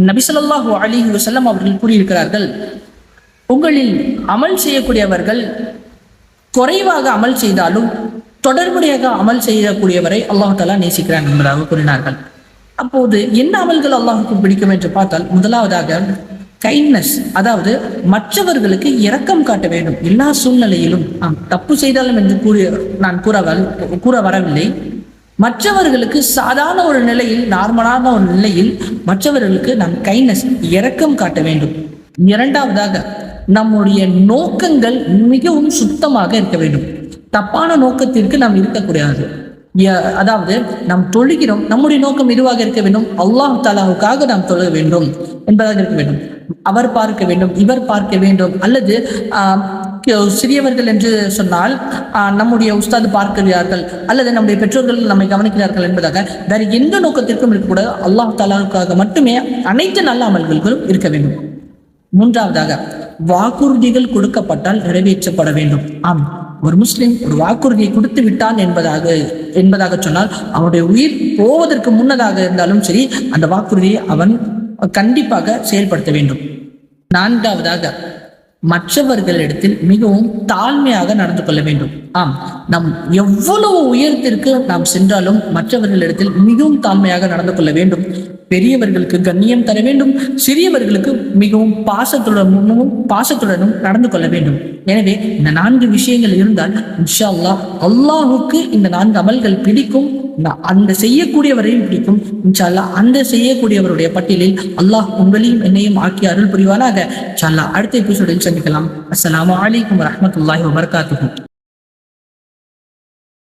நபி ஸல்லல்லாஹு அலைஹி வஸல்லம் அவர்கள் கூறியிருக்கிறார்கள், உங்களில் அமல் செய்யக்கூடியவர்கள் குறைவாக அமல் செய்தாலும் தொடர்புடையாக அமல் செய்யக்கூடியவரை அல்லாஹ் தஆலா நேசிக்கிறான் என்பதாக கூறினார்கள். அப்போது என்ன அமல்கள் அல்லாஹுக்கு பிடிக்கும் என்று பார்த்தால், முதலாவதாக கைண்ட்னஸ், அதாவது மற்றவர்களுக்கு இரக்கம் காட்ட வேண்டும். எல்லா சூழ்நிலையிலும் தப்பு செய்தாலும் என்று நான் கூற வரவில்லை. மற்றவர்களுக்கு சாதாரண ஒரு நிலையில், நார்மலான ஒரு நிலையில் மற்றவர்களுக்கு நாம் கைண்ட்னஸ், இரக்கம் காட்ட வேண்டும். இரண்டாவதாக நம்முடைய நோக்கங்கள் மிகவும் சுத்தமாக இருக்க வேண்டும். தப்பான நோக்கத்திற்கு நாம் இருக்கக்கூடாது. அதாவது நாம் தொழுகிறோம், நம்முடைய நோக்கம் இதுவாக இருக்க வேண்டும், அல்லாஹ் தஆலாவுக்காக நாம் தொழ வேண்டும் என்பதாக இருக்க வேண்டும். அவர் பார்க்க வேண்டும், இவர் பார்க்க வேண்டும், அல்லது சிறியவர்கள் என்று சொன்னால் நம்முடைய உஸ்தாது பார்க்கிறார்கள் அல்லது நம்முடைய பெற்றோர்கள் நம்மை கவனிக்கிறார்கள் என்பதாக வேறு எந்த நோக்கத்திற்கும் இருக்கக்கூடாது. அல்லாஹ் தஆலாவுக்காக மட்டுமே அனைத்து நல்ல அமல்களும் இருக்க வேண்டும். மூன்றாவதாக வாக்குறுதிகள் கொடுக்கப்பட்டால் நிறைவேற்றப்பட வேண்டும். ஒரு முஸ்லிம் ஒரு வாக்குறுதியை கொடுத்து விட்டான் என்பதாக சொன்னால் அவனுடைய உயிர் போவதற்கு முன்னதாக இருந்தாலும் சரி, அந்த வாக்குறுதியை அவன் கண்டிப்பாக செயல்படுத்த வேண்டும். நான்காவதாக மற்றவர்களிடத்தில் மிகவும் தாழ்மையாக நடந்து கொள்ள வேண்டும். நாம் எவ்வளவு உயரத்திற்கு நாம் சென்றாலும் மற்றவர்களிடத்தில் மிகவும் தாழ்மையாக நடந்து கொள்ள வேண்டும். பெரியவர்களுக்கு கண்ணியம் தர வேண்டும், சிறியவர்களுக்கு மிகவும் பாசத்துடனும் நடந்து கொள்ள வேண்டும். எனவே இந்த 4 விஷயங்கள் இருந்தால் இன்ஷா அல்லாஹ் அல்லாஹுக்கு இந்த 4 அமல்கள் பிடிக்கும். அந்த செய்யக்கூடியவரையும் பிடிக்கும். இன்ஷா அல்லாஹ் அந்த செய்யக்கூடியவருடைய பட்டியலில் அல்லாஹ் உங்களையும் என்னையும் ஆக்கி அருள் புரிவானாக. இன்ஷா அல்லாஹ் அடுத்த எபிசோடில் சந்திக்கலாம். அஸ்ஸலாமு அலைக்கும் வரஹ்மத்துல்லாஹி வபரகாத்துஹு.